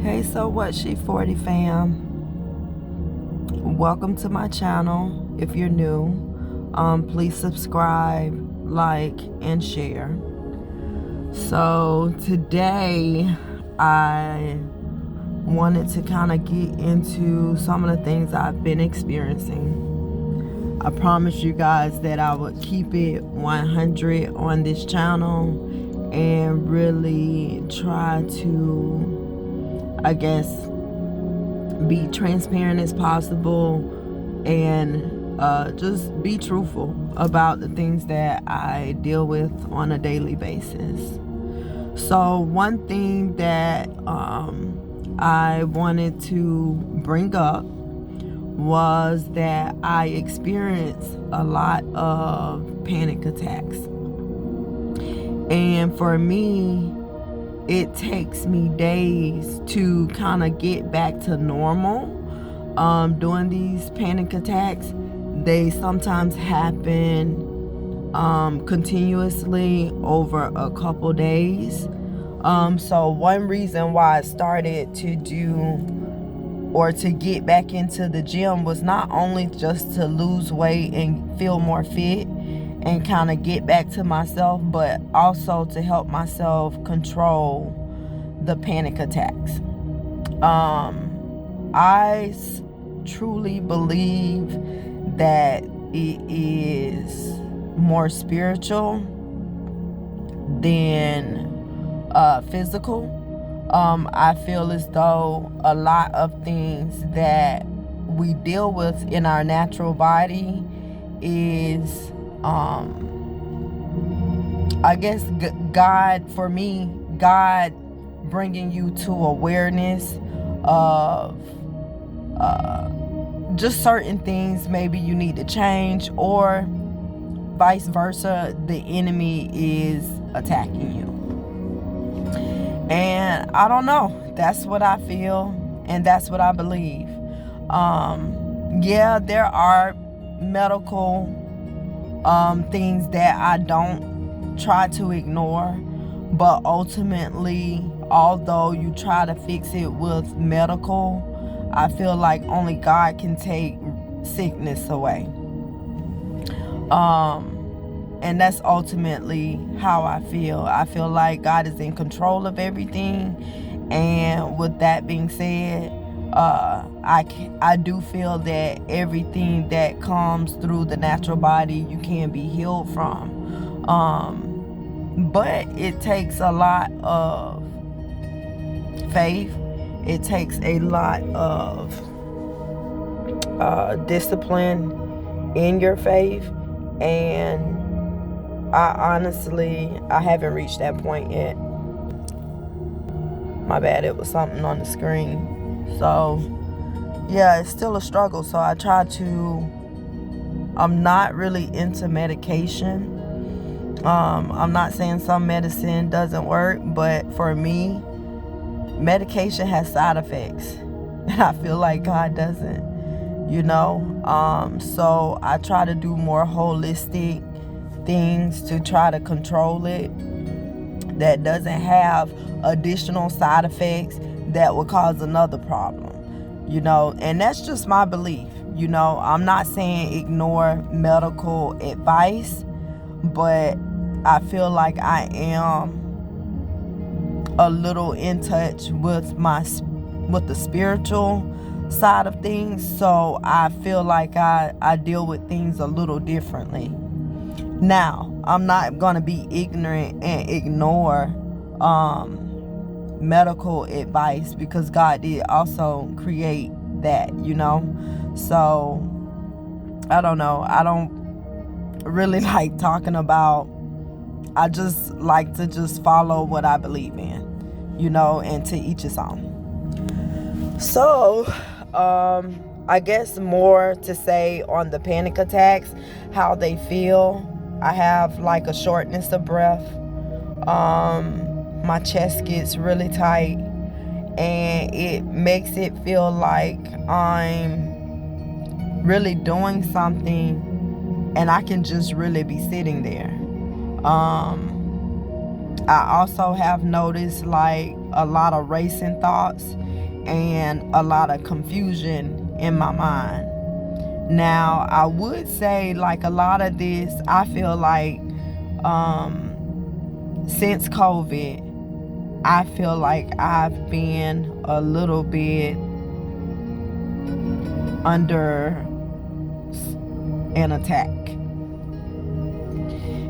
Hey, so what, She 40 fam? Welcome to my channel. If you're new, please subscribe, like, and share. So today I wanted to kind of get into some of the things I've been experiencing. I promised you guys that I would keep it 100 on this channel and really try to, I guess, be transparent as possible and just be truthful about the things that I deal with on a daily basis. So one thing that I wanted to bring up was that I experienced a lot of panic attacks. And for me, it takes me days to kind of get back to normal. During these panic attacks, they sometimes happen continuously over a couple days. So one reason why I started to get back into the gym was not only just to lose weight and feel more fit and kind of get back to myself, but also to help myself control the panic attacks. I truly believe that it is more spiritual than physical. I feel as though a lot of things that we deal with in our natural body is I guess God, for me, God bringing you to awareness of just certain things maybe you need to change, or vice versa, the enemy is attacking you. And I don't know, that's what I feel and that's what I believe. Yeah, there are medical things that I don't try to ignore, but ultimately, although you try to fix it with medical, I feel like only God can take sickness away. And that's ultimately how I feel. I feel like God is in control of everything. And with that being said, I do feel that everything that comes through the natural body, you can be healed from. But it takes a lot of faith. It takes a lot of discipline in your faith. And I haven't reached that point yet. My bad, it was something on the screen. So yeah, it's still a struggle. So I'm not really into medication. I'm not saying some medicine doesn't work, but for me, medication has side effects, and I feel like God doesn't, so I try to do more holistic things to try to control it that doesn't have additional side effects that would cause another problem, and that's just my belief. I'm not saying ignore medical advice, but I feel like I am a little in touch with the spiritual side of things, so I feel like I deal with things a little differently. Now, I'm not going to be ignorant and ignore medical advice, because God did also create that, so I don't know. I don't really like talking about, I just like to just follow what I believe in, and to each his own. So I guess more to say on the panic attacks, how they feel. I have like a shortness of breath. My chest gets really tight, and it makes it feel like I'm really doing something and I can just really be sitting there. I also have noticed like a lot of racing thoughts and a lot of confusion in my mind. Now, I would say, like, a lot of this, I feel like since COVID, I feel like I've been a little bit under an attack.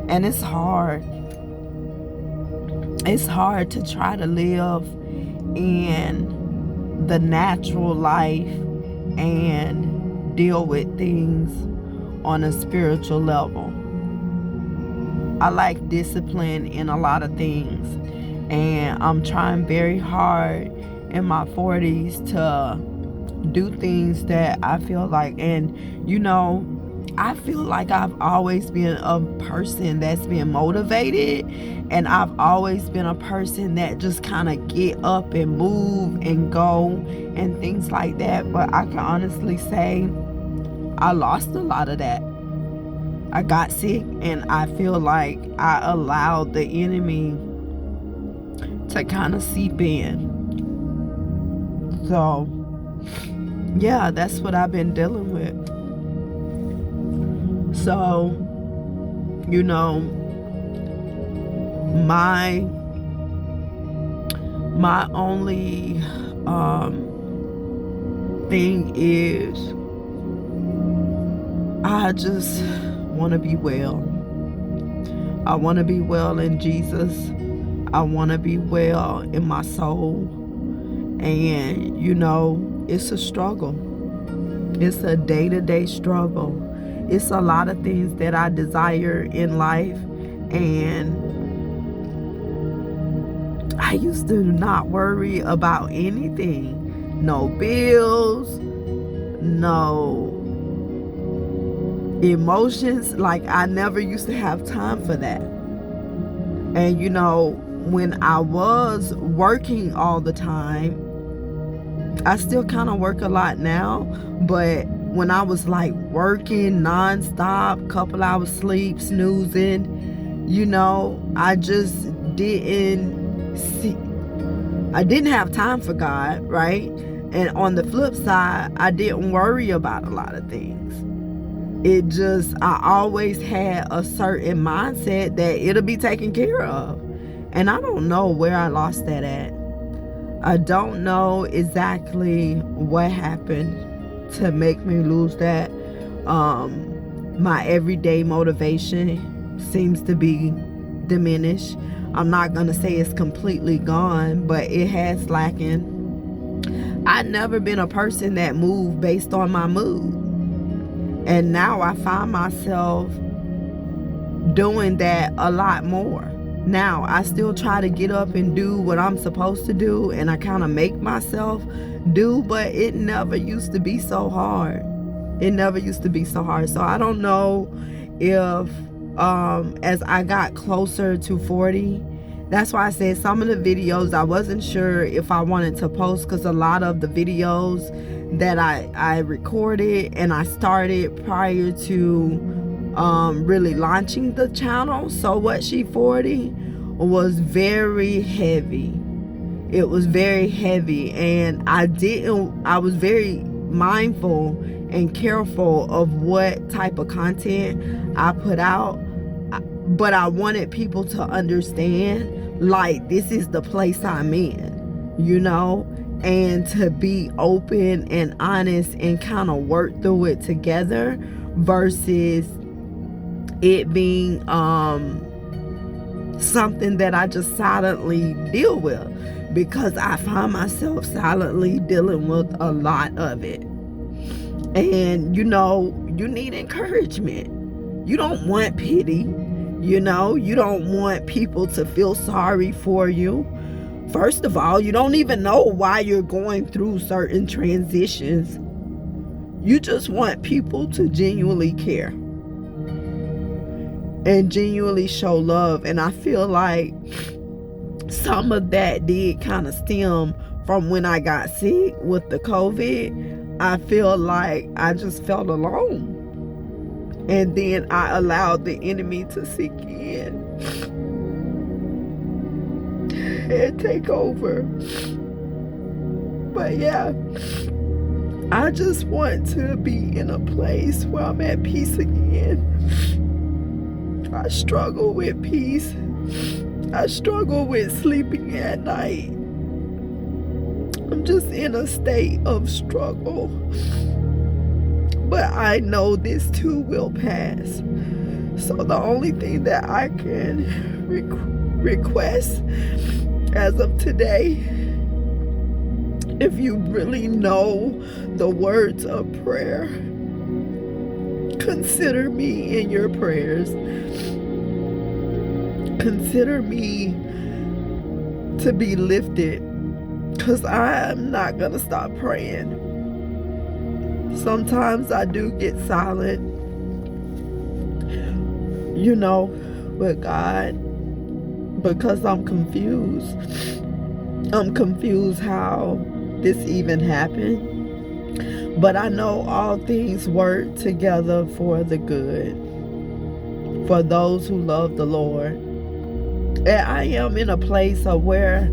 And it's hard. It's hard to try to live in the natural life and deal with things on a spiritual level. I like discipline in a lot of things, and I'm trying very hard in my 40s to do things that I feel like, and I feel like I've always been a person that's been motivated, and I've always been a person that just kind of get up and move and go and things like that. But I can honestly say I lost a lot of that. I got sick, and I feel like I allowed the enemy to kind of seep in. So yeah, that's what I've been dealing with. So, my only thing is I just want to be well. I want to be well in Jesus. I want to be well in my soul. And, it's a struggle. It's a day-to-day struggle. It's a lot of things that I desire in life. And I used to not worry about anything. No bills, no emotions. Like, I never used to have time for that. And when I was working all the time, I still kind of work a lot now, but when I was like working nonstop, couple hours sleep, snoozing, I just I didn't have time for God, right? And on the flip side, I didn't worry about a lot of things. I always had a certain mindset that it'll be taken care of. And I don't know where I lost that at. I don't know exactly what happened to make me lose that. My everyday motivation seems to be diminished. I'm not going to say it's completely gone, but it has slackened. I've never been a person that moved based on my mood. And now I find myself doing that a lot more. Now, I still try to get up and do what I'm supposed to do, and I kind of make myself do, but it never used to be so hard. It never used to be so hard. So I don't know if as I got closer to 40, that's why I said some of the videos I wasn't sure if I wanted to post, because a lot of the videos that I recorded and I started prior to really launching the channel, So What She 40, was very heavy. It was very heavy, and I was very mindful and careful of what type of content I put out, but I wanted people to understand, like, this is the place I'm in, and to be open and honest and kind of work through it together, versus it being something that I just silently deal with, because I find myself silently dealing with a lot of it. And you need encouragement. You don't want pity. You don't want people to feel sorry for you. First of all, you don't even know why you're going through certain transitions. You just want people to genuinely care and genuinely show love. And I feel like some of that did kind of stem from when I got sick with the COVID. I feel like I just felt alone. And then I allowed the enemy to sink in and take over. But yeah, I just want to be in a place where I'm at peace again. I struggle with peace. I struggle with sleeping at night. I'm just in a state of struggle. But I know this too will pass. So the only thing that I can request as of today, if you really know the words of prayer, consider me in your prayers. Consider me to be lifted, because I'm not going to stop praying. Sometimes I do get silent, with God, because I'm confused. I'm confused how this even happened. But I know all things work together for the good, for those who love the Lord. And I am in a place of where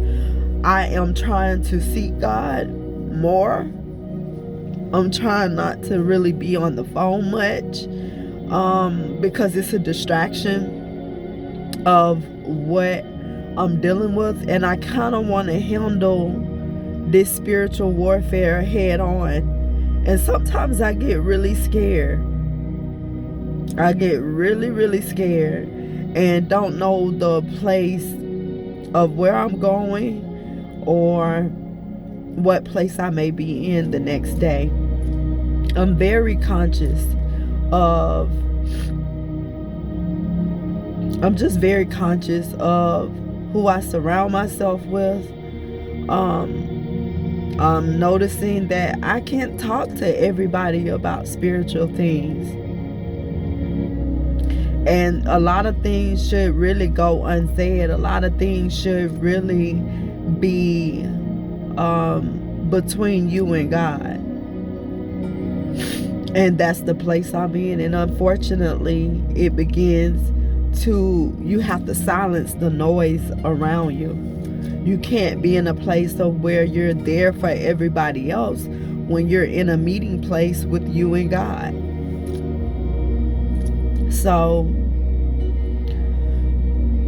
I am trying to seek God more. I'm trying not to really be on the phone much, because it's a distraction of what I'm dealing with. And I kind of want to handle this spiritual warfare head on. And sometimes I get really scared. I get really, really scared and don't know the place of where I'm going or what place I may be in the next day. I'm very conscious of, I'm just very conscious of who I surround myself with. I'm noticing that I can't talk to everybody about spiritual things. And a lot of things should really go unsaid. A lot of things should really be between you and God. And that's the place I'm in. And unfortunately, it begins to, you have to silence the noise around you. You can't be in a place of where you're there for everybody else when you're in a meeting place with you and God. So,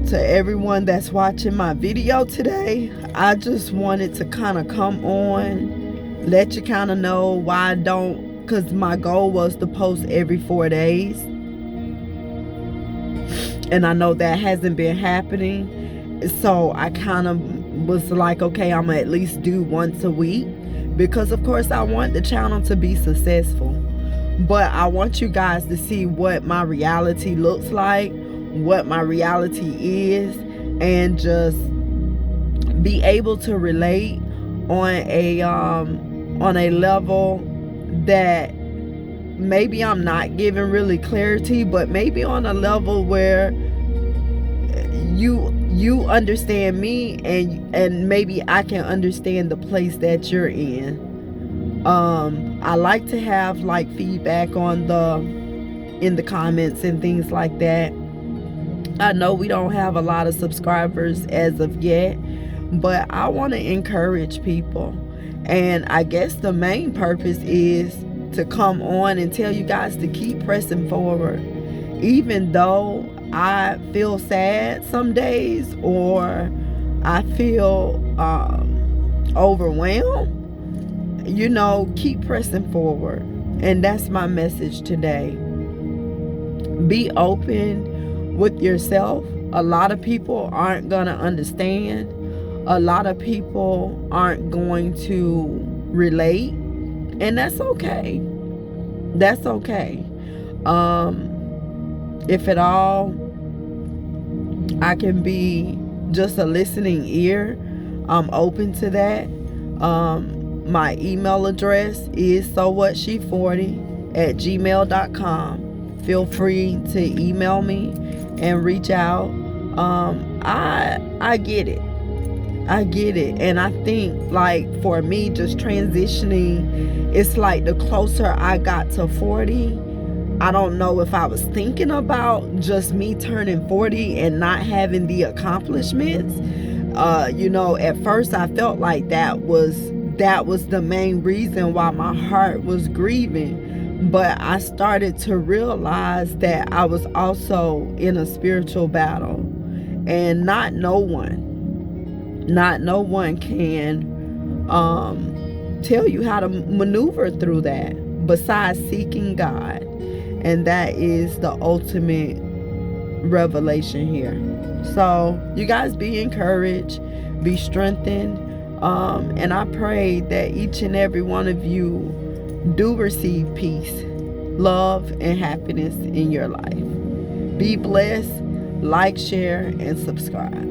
to everyone that's watching my video today, I just wanted to kind of come on, let you kind of know why I don't, because my goal was to post every 4 days. And I know that hasn't been happening. So I kind of was like, okay, I'm gonna at least do once a week, because of course I want the channel to be successful. But I want you guys to see what my reality looks like, what my reality is, and just be able to relate on a level that maybe I'm not giving really clarity, but maybe on a level where you understand me, and maybe I can understand the place that you're in. I like to have like feedback in the comments and things like that. I know we don't have a lot of subscribers as of yet, but I want to encourage people. And I guess the main purpose is to come on and tell you guys to keep pressing forward. Even though I feel sad some days, or I feel overwhelmed, keep pressing forward. And that's my message today. Be open with yourself. A lot of people aren't gonna understand. A lot of people aren't going to relate, and that's okay. That's okay. If at all I can be just a listening ear, I'm open to that. My email address is sowhatshe40@gmail.com. Feel free to email me and reach out. I get it. I get it. And I think, like, for me, just transitioning, it's like the closer I got to 40, I don't know if I was thinking about just me turning 40 and not having the accomplishments. At first I felt like that was that was the main reason why my heart was grieving. But I started to realize that I was also in a spiritual battle, and not no one can tell you how to maneuver through that besides seeking God. And that is the ultimate revelation here. So you guys be encouraged, be strengthened, and I pray that each and every one of you do receive peace, love, and happiness in your life. Be blessed, like, share, and subscribe.